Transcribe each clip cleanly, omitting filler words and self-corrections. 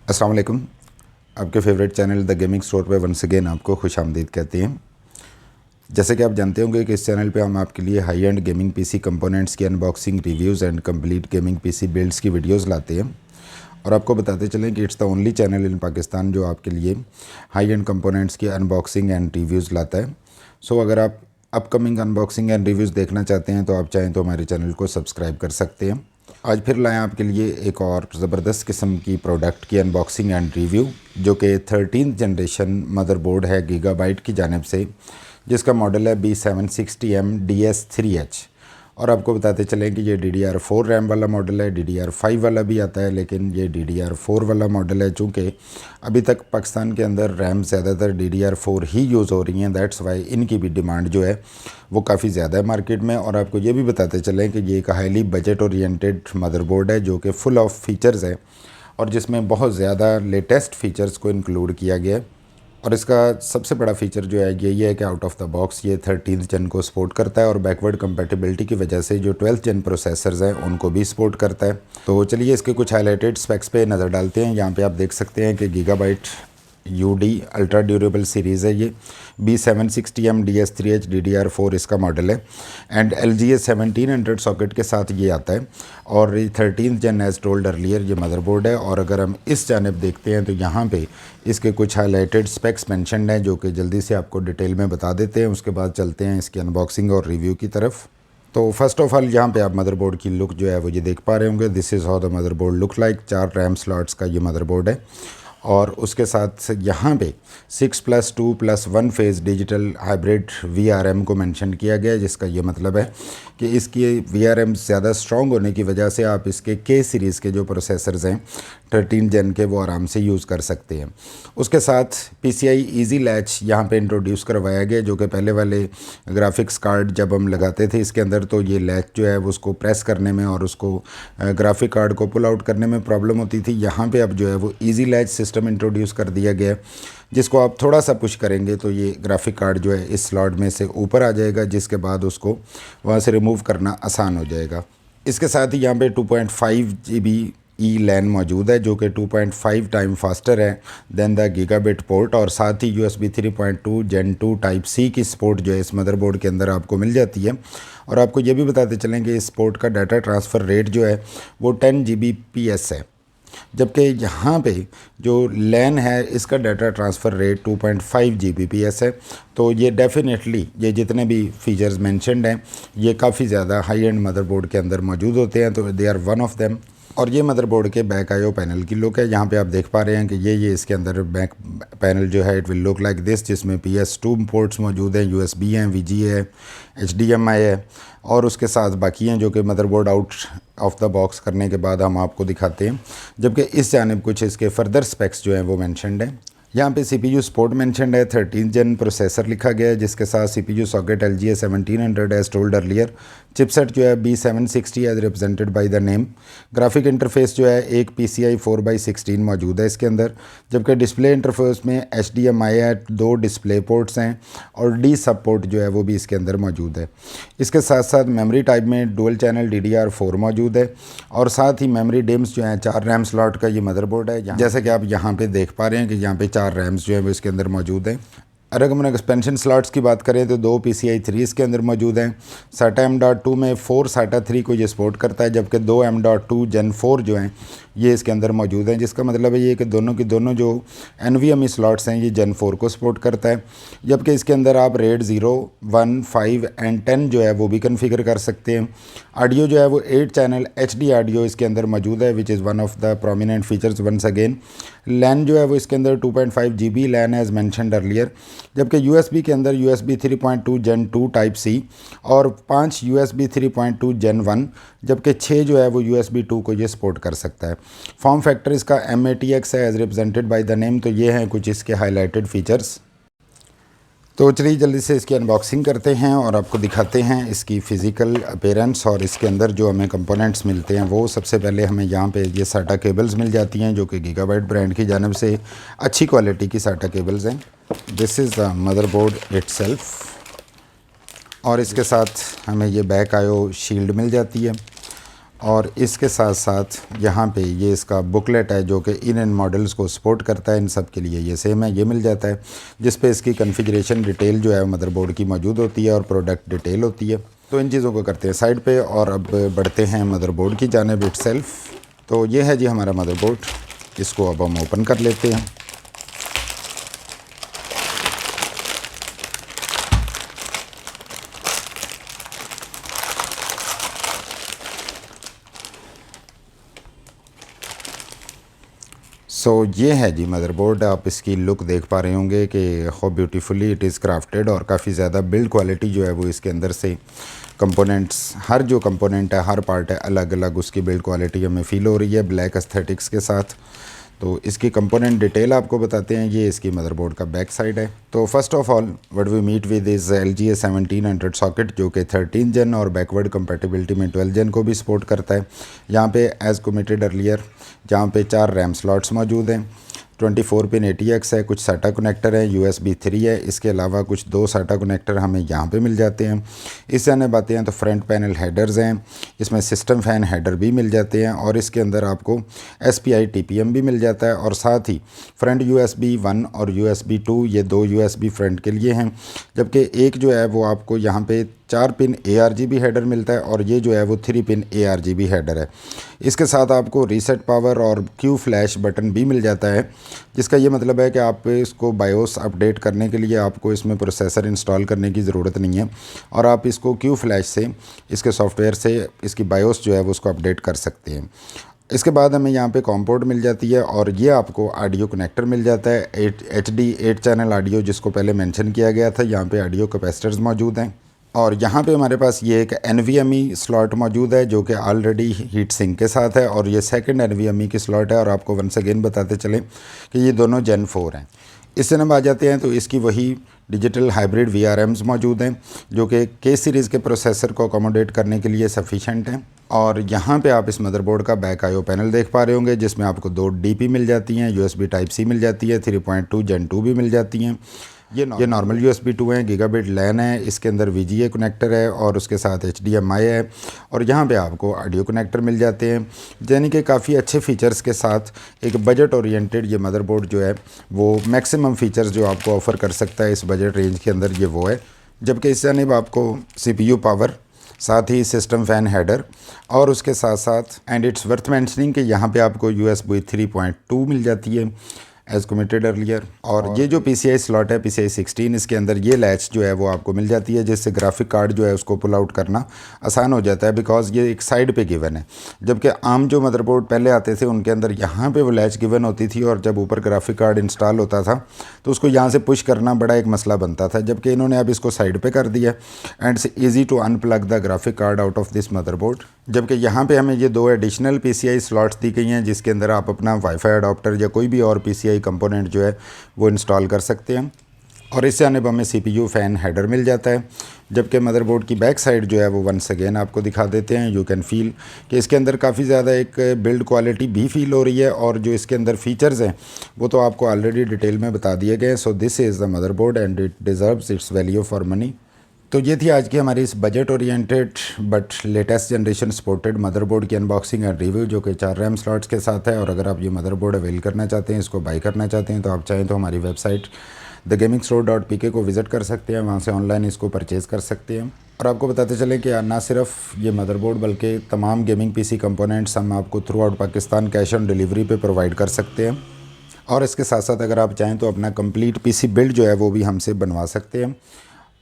अस्सलाम वालेकुम। आपके favourite channel the gaming store पे वंस अगेन आपको खुश आमदीद कहते हैं। जैसे कि आप जानते होंगे कि इस चैनल पे हम आपके लिए high end gaming PC components की unboxing, reviews and complete gaming PC builds की वीडियोस लाते हैं और आपको बताते चलें कि it's the only channel in Pakistan जो आपके लिए हाई एंड कंपोनेंट्स की अनबॉक्सिंग एंड रिव्यूज़ लाता है। सो अगर आप अपकमिंग अनबॉक्सिंग एंड रिव्यूज़ देखना चाहते हैं तो आप चाहें तो हमारे चैनल को सब्सक्राइब कर सकते हैं। आज फिर लाएँ आपके लिए एक और ज़बरदस्त किस्म की प्रोडक्ट की अनबॉक्सिंग एंड रिव्यू, जो कि 13th जनरेशन मदरबोर्ड है गीगाबाइट की जानिब से, जिसका मॉडल है B760M DS3H। और आपको बताते चलें कि ये DDR4 रैम वाला मॉडल है, DDR5 वाला भी आता है, लेकिन ये DDR4 वाला मॉडल है। चूँकि अभी तक पाकिस्तान के अंदर रैम ज़्यादातर DDR4 ही यूज़ हो रही हैं, दैट्स वाई इनकी भी डिमांड जो है वो काफ़ी ज़्यादा है मार्केट में। और आपको ये भी बताते चलें कि ये एक हाईली बजट ओरिएंटेड मदरबोर्ड है जो कि फुल ऑफ फीचर्स है और जिसमें बहुत ज़्यादा लेटेस्ट फीचर्स को इंक्लूड किया गया है। और इसका सबसे बड़ा फ़ीचर जो है यही है कि आउट ऑफ द बॉक्स ये 13th जन को सपोर्ट करता है और बैकवर्ड कंपैटिबिलिटी की वजह से जो 12th जन प्रोसेसर्स हैं उनको भी सपोर्ट करता है। तो चलिए इसके कुछ हाईलाइटेड स्पेक्स पे नज़र डालते हैं। यहाँ पे आप देख सकते हैं कि gigabyte UD ultra durable series है। ये B760M DS3H DDR4 इसका मॉडल है एंड LGA 1700 सॉकेट के साथ ये आता है। और 13th जन एज टोल्ड अर्लियर ये मदरबोर्ड है। और अगर हम इस जानिब देखते हैं तो यहाँ पे इसके कुछ हाईलाइटेड स्पेक्स मेंशन्ड हैं जो कि जल्दी से आपको डिटेल में बता देते हैं। उसके बाद चलते हैं इसकी अनबॉक्सिंग और रिव्यू की तरफ। तो फर्स्ट ऑफ ऑल यहाँ पे आप मदरबोर्ड की लुक जो है वो ये देख पा रहे होंगे। This is how the motherboard look like. 4 RAM slots का ये मदरबोर्ड है और उसके साथ यहाँ पे 6+2+1 फेज़ डिजिटल हाइब्रिड VRM को मेंशन किया गया है, जिसका ये मतलब है कि इसकी VRM ज़्यादा स्ट्रॉन्ग होने की वजह से आप इसके K सीरीज़ के जो प्रोसेसर्स हैं 13 जन के वो आराम से यूज़ कर सकते हैं। उसके साथ PCI ईजी लैच यहाँ पे इंट्रोड्यूस करवाया गया, जो कि पहले वाले ग्राफिक्स कार्ड जब हम लगाते थे इसके अंदर तो ये लैच जो है वो उसको प्रेस करने में और उसको ग्राफिक कार्ड को पुल आउट करने में प्रॉब्लम होती थी। यहाँ पे अब जो है वो ईजी लैच सिस्टम इंट्रोड्यूस कर दिया गया है, जिसको आप थोड़ा सा पुश करेंगे तो ये ग्राफिक कार्ड जो है इस स्लॉट में से ऊपर आ जाएगा, जिसके बाद उसको वहाँ से रिमूव करना आसान हो जाएगा। इसके साथ ही यहाँ पे 2.5 GB लैन मौजूद है, जो कि 2.5 टाइम फास्टर है दैन द गीगाबिट पोर्ट। और साथ ही USB 3.2 Gen 2 टाइप C की सपोर्ट जो है इस मदरबोर्ड के अंदर आपको मिल जाती है। और आपको ये भी बताते चलें कि इस पोर्ट का डाटा ट्रांसफ़र रेट जो है वो 10 Gbps है, जबकि यहाँ पे जो लैन है इसका डाटा ट्रांसफ़र रेट 2.5 Gbps है। तो ये डेफिनेटली ये जितने भी फीचर्स मेंशन्ड हैं ये काफ़ी ज़्यादा हाई एंड मदरबोर्ड के अंदर मौजूद होते हैं, तो they are one of them. और ये मदरबोर्ड के बैक IO पैनल की लुक है। यहाँ पे आप देख पा रहे हैं कि ये इसके अंदर बैक पैनल जो है it will look like this, जिसमें PS2 पोर्ट्स मौजूद हैं, USB हैं, VGA है, HDMI है और उसके साथ बाकी हैं जो कि motherboard out of the box करने के बाद हम आपको दिखाते हैं। जबकि इस जानिब कुछ इसके फर्दर स्पेक्स जो हैं वो मैंशनड हैं। यहाँ पे CPU सपोर्ट मेंशनड है, 13th जन प्रोसेसर लिखा गया है, जिसके साथ CPU socket LGA 1700 as told earlier. Chipset जो है B760 as represented by the name. Graphic interface जो है एक PCI 4x16 मौजूद है इसके अंदर, जबकि डिस्प्ले इंटरफेस में HDMI है, 2 डिस्प्ले पोर्ट्स हैं और D सब पोर्ट जो है वो भी इसके अंदर मौजूद है। इसके साथ साथ मेमोरी टाइप में डुअल चैनल DDR4 मौजूद है और साथ ही मेमोरी डिम्स जो हैं 4 रैम स्लॉट का ये मदरबोर्ड है। जैसे कि आप यहाँ पे देख पा रहे हैं कि यहाँ पे 4 रैम्स जो है वो इसके अंदर मौजूद हैं। अगर हम एक्सपेंशन स्लॉट्स की बात करें तो 2 PCI 3 इसके अंदर मौजूद हैं। SATA M.2 में 4 SATA 3 को ये सपोर्ट करता है, जबकि 2 M.2 Gen 4 जो हैं ये इसके अंदर मौजूद हैं, जिसका मतलब है ये कि दोनों की दोनों जो NVMe स्लॉट्स हैं ये Gen 4 को सपोर्ट करता है। जबकि इसके अंदर आप RAID 0, 1, 5 एंड 10 जो है वो भी कन्फिगर कर सकते हैं। ऑडियो जो है वो 8 चैनल HD ऑडियो इसके अंदर मौजूद है, which is one of the prominent features once again. LAN जो है वो इसके अंदर 2.5 GB लैन है एज मैंशनड अर्लियर, जबकि USB के अंदर USB 3.2 Gen 2 टाइप C और 5 USB 3.2 Gen 1, जबकि 6 जो है वो USB 2 को ये सपोर्ट कर सकता है। फॉर्म फैक्टर इसका M80X है as represented by the name. तो ये हैं कुछ इसके हाईलाइटेड फीचर्स। तो चलिए जल्दी से इसकी अनबॉक्सिंग करते हैं और आपको दिखाते हैं इसकी फ़िज़िकल अपीयरेंस और इसके अंदर जो हमें कंपोनेंट्स मिलते हैं वो। सबसे पहले हमें यहाँ पे ये SATA केबल्स मिल जाती हैं जो कि गीगाबाइट ब्रांड की जानिब से अच्छी क्वालिटी की SATA केबल्स हैं। This is the motherboard itself और इसके साथ हमें ये बैक IO शील्ड मिल जाती है। और इसके साथ साथ यहाँ पे ये इसका बुकलेट है जो कि इन मॉडल्स को सपोर्ट करता है, इन सब के लिए ये सेम है, ये मिल जाता है, जिस पे इसकी कॉन्फ़िगरेशन डिटेल जो है मदरबोर्ड की मौजूद होती है और प्रोडक्ट डिटेल होती है। तो इन चीज़ों को करते हैं साइड पे और अब बढ़ते हैं मदरबोर्ड की जानिब इटसेल्फ। तो ये है जी हमारा मदरबोर्ड, इसको अब हम ओपन कर लेते हैं। ये है जी मदरबोर्ड, आप इसकी लुक देख पा रहे होंगे कि how beautifully it is crafted और काफ़ी ज़्यादा बिल्ड क्वालिटी जो है वो इसके अंदर से कंपोनेंट्स, हर जो कंपोनेंट है, हर पार्ट है, अलग अलग उसकी बिल्ड क्वालिटी हमें फ़ील हो रही है ब्लैक एस्थेटिक्स के साथ। तो इसकी कंपोनेंट डिटेल आपको बताते हैं। ये इसकी मदरबोर्ड का बैक साइड है। तो first of all what we meet with is LG A1700 socket जो कि 13 जन और बैकवर्ड कंपैटिबिलिटी में 12 जन को भी सपोर्ट करता है। यहाँ पे एज़ कमिटेड अर्लियर जहाँ पे 4 रैम स्लॉट्स मौजूद हैं, 24 पिन ATX है, कुछ SATA कनेक्टर है, USB 3 है, इसके अलावा कुछ 2 SATA कनेक्टर हमें यहाँ पे मिल जाते हैं। इससे आने बातें हैं तो फ्रंट पैनल हेडर्स हैं, इसमें सिस्टम फैन हेडर भी मिल जाते हैं और इसके अंदर आपको SPI TPM भी मिल जाता है और साथ ही फ्रंट USB 1 और USB 2 ये 2 USB फ्रंट के लिए हैं, जबकि एक जो है वो आपको यहाँ पे 4 पिन ARGB हेडर मिलता है और ये जो है वो 3 पिन ARGB हेडर है। इसके साथ आपको रीसेट पावर और Q फ्लैश बटन भी मिल जाता है, जिसका ये मतलब है कि आप इसको बायोस अपडेट करने के लिए आपको इसमें प्रोसेसर इंस्टॉल करने की ज़रूरत नहीं है और आप इसको Q फ्लैश से, इसके सॉफ्टवेयर से इसकी बायोस जो है वो उसको अपडेट कर सकते हैं। इसके बाद हमें यहाँ पे कॉम पोर्ट मिल जाती है और ये आपको ऑडियो कनेक्टर मिल जाता है, HD 8 चैनल ऑडियो जिसको पहले मेंशन किया गया था। यहाँ पे ऑडियो कैपेसिटर्स मौजूद हैं और यहाँ पे हमारे पास ये एक NVMe स्लॉट मौजूद है जो कि ऑलरेडी हीट सिंक के साथ है और ये सेकंड NVMe की स्लॉट है और आपको वंस अगेन बताते चलें कि ये दोनों Gen 4 हैं। इससे हम आ जाते हैं तो इसकी वही डिजिटल हाइब्रिड VRMs मौजूद हैं जो कि K सीरीज़ के प्रोसेसर को अकोमोडेट करने के लिए सफिशेंट हैं। और यहाँ पे आप इस मदरबोर्ड का बैक IO पैनल देख पा रहे होंगे जिसमें आपको 2 DP मिल जाती हैं, USB Type-C मिल जाती है, 3.2 Gen 2 भी मिल जाती हैं। ये नॉर्मल USB 2 है, गीगाबिट LAN है, इसके अंदर VGA कनेक्टर है और उसके साथ HDMI है और यहाँ पे आपको ऑडियो कनेक्टर मिल जाते हैं, यानी कि काफ़ी अच्छे फीचर्स के साथ एक बजट ओरिएंटेड ये मदरबोर्ड जो है वो मैक्सिमम फीचर्स जो आपको ऑफ़र कर सकता है इस बजट रेंज के अंदर ये वो है। जबकि इस जानिब आपको CPU पावर, साथ ही सिस्टम फैन हेडर और उसके साथ साथ एंड इट्स वर्थ मेंशनिंग कि यहाँ पे आपको USB 3.2 मिल जाती है एज़ कमिटेड अर्लियर। और ये जो PCI स्लॉट है PCI 16, इसके अंदर ये लैच जो है वो आपको मिल जाती है जिससे ग्राफिक कार्ड जो है उसको पुल आउट करना आसान हो जाता है, बिकॉज ये एक साइड पे गिवन है। जबकि आम जो मदरबोर्ड पहले आते थे उनके अंदर यहाँ पे वो लैच गिवन होती थी और जब ऊपर ग्राफिक कार्ड इंस्टॉल होता था तो उसको यहाँ से पुश करना बड़ा एक मसला बनता था, जबकि इन्होंने अब इसको साइड पर कर दिया and it's easy to unplug the graphic card out of this motherboard. जबकि यहाँ पे हमें ये 2 एडिशनल PCI स्लॉट्स दी गई हैं जिसके अंदर आप अपना वाईफाई अडॉप्टर या कोई भी और PCI कंपोनेंट जो है वो इंस्टॉल कर सकते हैं। और इससे आने पर हमें CPU फ़ैन हेडर मिल जाता है। जबकि मदरबोर्ड की बैक साइड जो है वो वंस अगेन आपको दिखा देते हैं। यू कैन फील कि इसके अंदर काफ़ी ज़्यादा एक बिल्ड क्वालिटी भी फील हो रही है और जो इसके अंदर फीचर्स हैं वो तो आपको ऑलरेडी डिटेल में बता दिए गए। So this is the motherboard and it deserves it's value for money. तो ये थी आज की हमारी इस budget oriented but latest generation supported motherboard की अनबॉक्सिंग एंड रिव्यू जो कि 4 रैम स्लॉट्स के साथ है। और अगर आप ये मदरबोर्ड अवेल करना चाहते हैं, इसको बाई करना चाहते हैं, तो आप चाहें तो हमारी वेबसाइट thegamingstore.pk को विज़िट कर सकते हैं, वहाँ से ऑनलाइन इसको परचेज़ कर सकते हैं। और आपको बताते चलें कि ना सिर्फ ये मदरबोर्ड बल्कि तमाम गेमिंग PC कंपोनेंट्स हम आपको through out Pakistan cash on delivery पे प्रोवाइड कर सकते हैं। और इसके साथ साथ अगर आप चाहें तो अपना कंप्लीट PC बिल्ड जो है वो भी हमसे बनवा सकते हैं।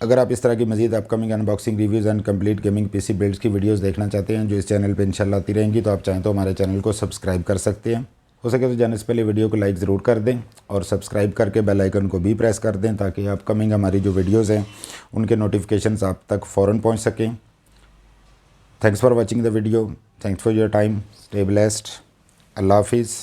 अगर आप इस तरह की मज़ीद upcoming unboxing reviews and complete gaming PC builds की वीडियोस देखना चाहते हैं जो इस चैनल पे इंशाल्लाह आती रहेंगी, तो आप चाहें तो हमारे चैनल को सब्सक्राइब कर सकते हैं। हो सके तो जाने से पहले वीडियो को लाइक ज़रूर कर दें और सब्सक्राइब करके बेल आइकन को भी प्रेस कर दें ताकि अपकमिंग हमारी जो वीडियोज़ हैं उनके नोटिफिकेशंस आप तक फ़ौरन पहुँच सकें। Thanks for watching the video, thanks for your time, stay blessed, अल्लाह हाफिज़।